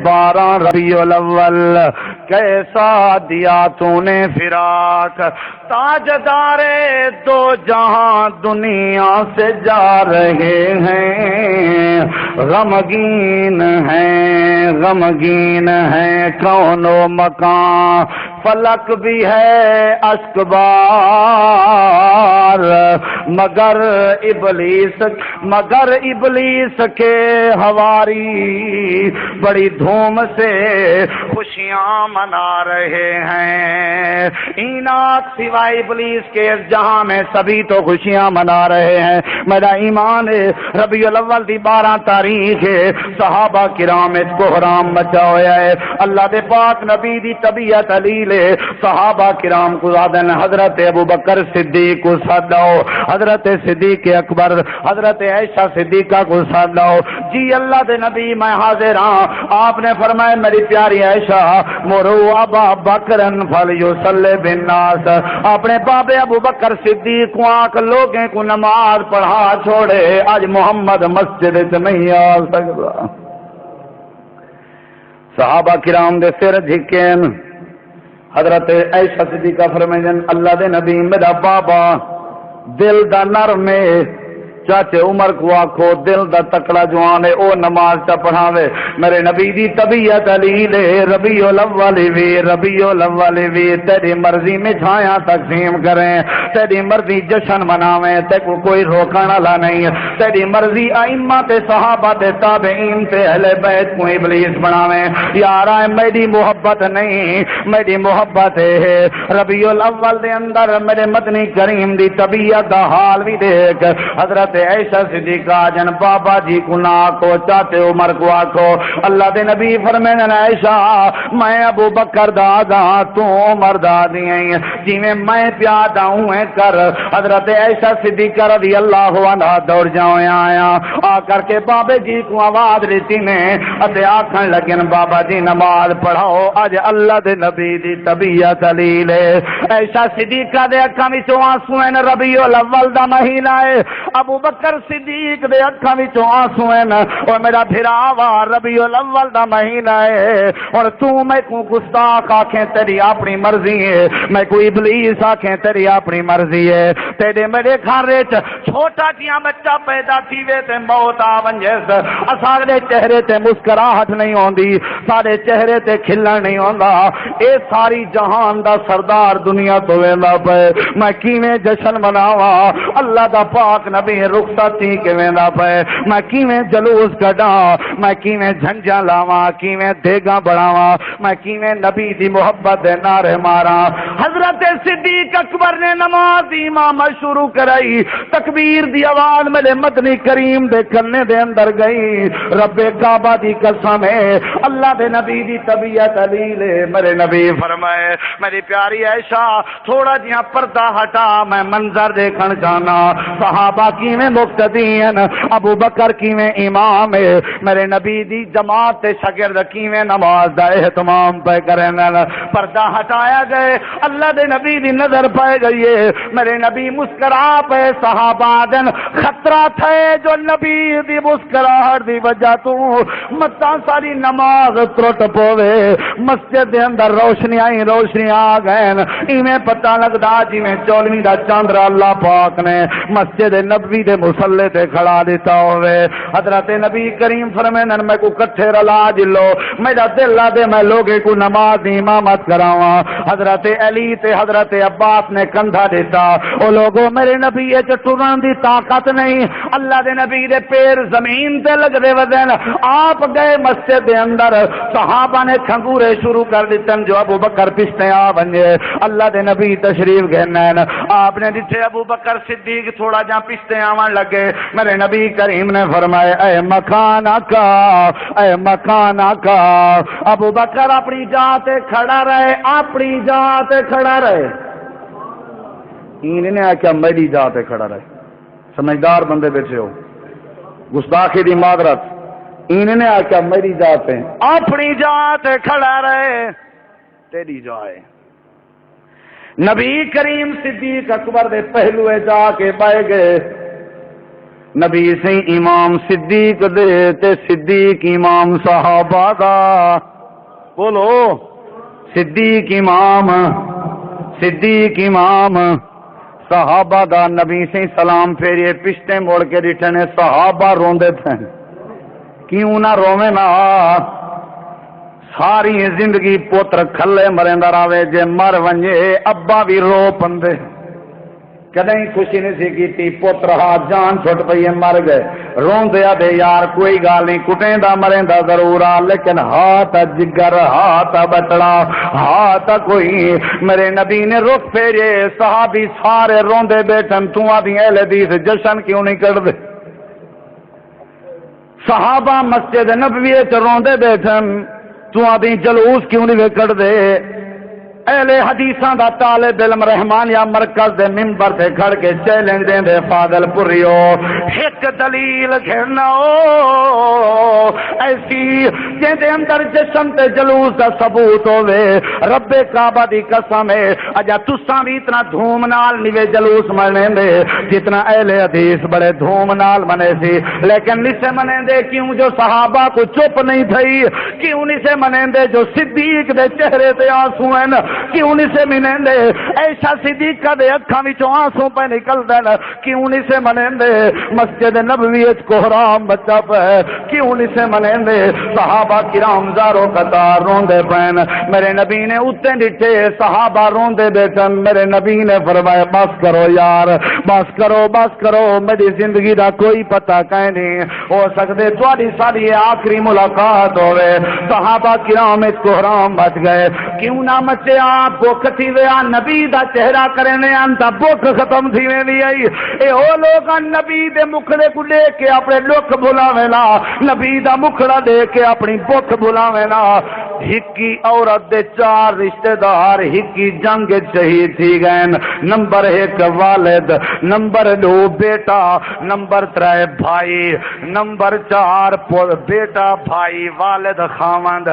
12 ربیع الاول کیسا دیا تو نے فراق، تاجدار دو جہاں دنیا سے جا رہے ہیں، غمگین ہیں کون و مکان، فلک بھی ہے اشک بار، مگر ابلیس کے ہواری بڑی دھوم سے خوشیاں منا رہے ہیں۔ اینات سوائے ابلیس کے اس جہاں میں سبھی تو خوشیاں منا رہے ہیں۔ میرا ایمان ہے ربیع الاول دی 12 تاریخ ہے، صحابہ کرام اس کوحرام مچا ہویا ہے۔ اللہ دے پاک نبی دی طبیعت علیل ہے، صحابہ کرام کو زادن حضرت ابوبکر صدیق کو ساداؤ، حضرت صدیق اکبر، حضرت عائشہ صدیقہ کو ساداؤ۔ جی اللہ دے نبی میں حاضر ہاں۔ آپ نے فرمایا میری پیاری عائشہ مرو ابا بکرن فلیصلی بالناس، اپنے بابے ابو بکر صدیق کو آنکھ لوگیں کو نماز پڑھا چھوڑے، آج محمد مسجد سے نہیں آ سکتا۔ صحابہ کرام دے سر جھکین، حضرت عائشہ صدیقہ فرمائیں اللہ دے نبی میرا بابا دل دا نرم ہے، چاچے عمر کو آکھو دل دا تکڑا جوان ہے او نماز چا پڑھاوے۔ میرے نبی دی طبیعت علیل ہے، ربیع الاول وی تیری مرضی میں چھایاں تقسیم کریں، تیری مرضی جشن مناویں، تے کو کوئی روکن والا نہیں، تیری مرضی ائمہ تے صحابہ تے تابعین تے اہل بیت کو ابلیس بناویں۔ یارا میری محبت نہیں، میری محبت ہے ربیع الاول دے اندر میرے مدنی کریم دی طبیعت دا حال بھی دیکھ۔ حضرت عائشہ صدیقہ جن بابا جی کو نہ کو چاچے عمر کو آکھو، اللہ دے نبی فرمائیں عائشہ میں ابو بکر دادا تو عمر دادی ہیں، جی میں پیادا ہوں کر۔ حضرت عائشہ صدیقہ رضی اللہ عنہ دور جاؤں آیا، آ کر کے بابے جی کو آواز دیتی نے اتے آکھن لگن بابا جی نماز پڑھاؤ، اج اللہ دے نبی دی طبیعت علیل ہے۔ عائشہ صدیقہ دے اکھاں وچوں آنسو ہیں، ربیع الاول دا مہینہ ہے، ابو بکر صدیق دے اکھاں وچوں آنسو ہیں، اور میرا بھراوا ربیع الاول دا مہینہ ہے، اور تو میں کو گستاخ آکھیں تیری اپنی مرضی ہے، میں کو ابلیس آکھیں تیری اپنی مرضی ہے۔ تیرے میرے گھر وچ چھوٹا جیاں بچہ پیدا تھیوے تے موت آ ونجے، اساں چہرے تے مسکراہٹ نہیں ہوندی، سارے چہرے تے کھلن نہیں ہوندا، اے ساری جہان دا سردار دنیا تو ویندا پے، میں کیویں جشن مناواں، اللہ دا پاک نبی رخصتی کیویں دا پے، میں کیویں جلوس کڈاں، میں کیویں جھنجاں لاواں، کیویں دیگاں بڑھاواں، میں کیویں نبی دی محبت دے نعرے ماراں۔ حضرت صدیق اکبر نے نماز دی امامت شروع کرائی، تکبیر دی آواز میرے مدنی کریم دے کنے دے اندر گئی، رب کعبہ دی قسم ہے اللہ دے نبی دی طبیعت علیل ہے۔ میرے نبی فرمائے میری پیاری عائشہ تھوڑا جہاں پردہ ہٹا، میں منظر دیکھن جانا، صحابہ کیویں مقتدی ہیں، ابو بکر کیویں امام ہے، میرے نبی دی جماعت تے شاگرد کیویں نماز دا اہتمام پہ کریں، پردہ ہٹایا گئے، اللہ دے نبی دی نظر پائے گئی ہے، میرے نبی مسکرا پہ، صحابہ دن خطرہ تھے جو نبی دی مسکراہٹ دی وجہ تو متاں ساری نماز ترٹ پوے، مسجد دے اندر روشنی آ گئے، ایویں پتہ لگدا جویں 14ویں دا چاندر اللہ پاک نے مسجد نبوی دے مصلی تے کھڑا دیتا ہوئے۔ حضرت نبی کریم فرمائیں میں کو کٹھے رلا جلو، میرا دل لا دے میں لوگے کو نماز دی امامت کراواں۔ حضرت علی تے حضرت عباس نے کندھا دیتا، او لوگوں میرے نبی اچ ٹرن دی طاقت نہیں، اللہ دے نبی دے پیر زمین تے لگ دے ودن، آپ گئے مسجد دے اندر، صحابہ نے کھنگورے شروع کر دیتن جو ابو بکر پشتے آ بنجے، اللہ دے نبی تشریف گھنین، آپ نے جتھے ابو بکر صدیق تھوڑا جہاں پشتے آوان لگے، میرے نبی کریم نے فرمایا اے مکان آقا، ابو بکر اپنی جات کھڑا رہے، اپنی جات کھڑا رہے، انہیں آکیا میری جات کھڑا رہے، سمجھدار بندے بیٹھے ہو، گستاخی دی معذرت، انہیں نے آکیا میری جات ہے، اپنی جات کھڑا رہے، تیری جائے۔ نبی کریم صدیق اکبر دے پہلوے جا کے بہ گئے، نبی سے امام صدیق دے تے صدیق امام صحابہ دا، بولو صدیق امام صحابہ دا، نبی سے سلام پھیریے پشتے موڑ کے ڈٹھنے، صحابہ روندے تھے، کیوں نہ روویں نا، ساری زندگی پوتر کھلے مریندا راوے، جے مر ونجے ابا بھی رو پندے، کدیں خوشی نہیں سی کیتی، پوتر ہاتھ جان چھٹ پئی مر گئے، روندے دے یار کوئی گال نہیں، کٹیندا مریندا ضرور آ، لیکن ہاتھ جگر ہاتھ بٹڑا ہاتھ کوئی، میرے نبی نے رخ پھیرے، صحابی سارے روندے بیٹھن، تو آدھی اہل حدیث جشن کیوں نہیں کردے؟ صحابہ مسجد نبوی وچ روندے بیٹھن، تو آدھی جلوس کیوں نہیں کردے؟ اہل حدیثاں دا طالب علم رحمانیہ مرکز دے ممبر تے کھڑ کے چیلنج دیں دے، فاضل پوریو ایک دلیل گھرنا ایسی جن دے اندر جشن تے جلوس دا ثبوت ہوئے، رب کعبہ دی قسم ہے اجا تساں بھی اتنا دھوم نال نیوے جلوس منے دے جتنا اہل حدیث بڑے دھوم نال منے سی، لیکن نسے منے دے کیوں جو صحابہ کو چپ نہیں تھئی، کیوں نسے منے دے جو صدیق دے چہرے تے آنسو ہیں، کیوں نہیں سے منیں دے ایشا صدیقہ دے اکھاں وچوں آنسو پہ نکل دین، کیوں نہیں سے منیں دے مسجد نبوی وچ کوہرام بچا پہ، کیوں نہیں سے منیں دے صحابہ کرام زارو قطار روندے پین، میرے نبی نے اتنے ڈٹھے صحابہ روندے بیٹھن، میرے نبی نے فرمایا بس کرو یار، بس کرو، میری زندگی دا کوئی پتہ کہیں نہیں، ہو سکتے تھوڑی ساری آخری ملاقات ہوئے، صحابہ کرام وچ کوہرام بچ گئے، کیوں نہ مچے آپ بھوک تھی ویا نبی دا چہرہ کرنے انتا بھوک ختم تھی وی آئی، اے او لوگ نبی دے مکھڑے کو لے کے اپنے لوک بھلاویں نا، نبی دا مکھڑا دے کے اپنی بھوک بھلاویں نا، ہکی عورت دے 4 رشتہ دار ہکی جنگ شہید تھی گئے، نمبر 1 والد، نمبر 2 بیٹا، نمبر 3 بھائی، نمبر 4 بیٹا بھائی والد خاوند،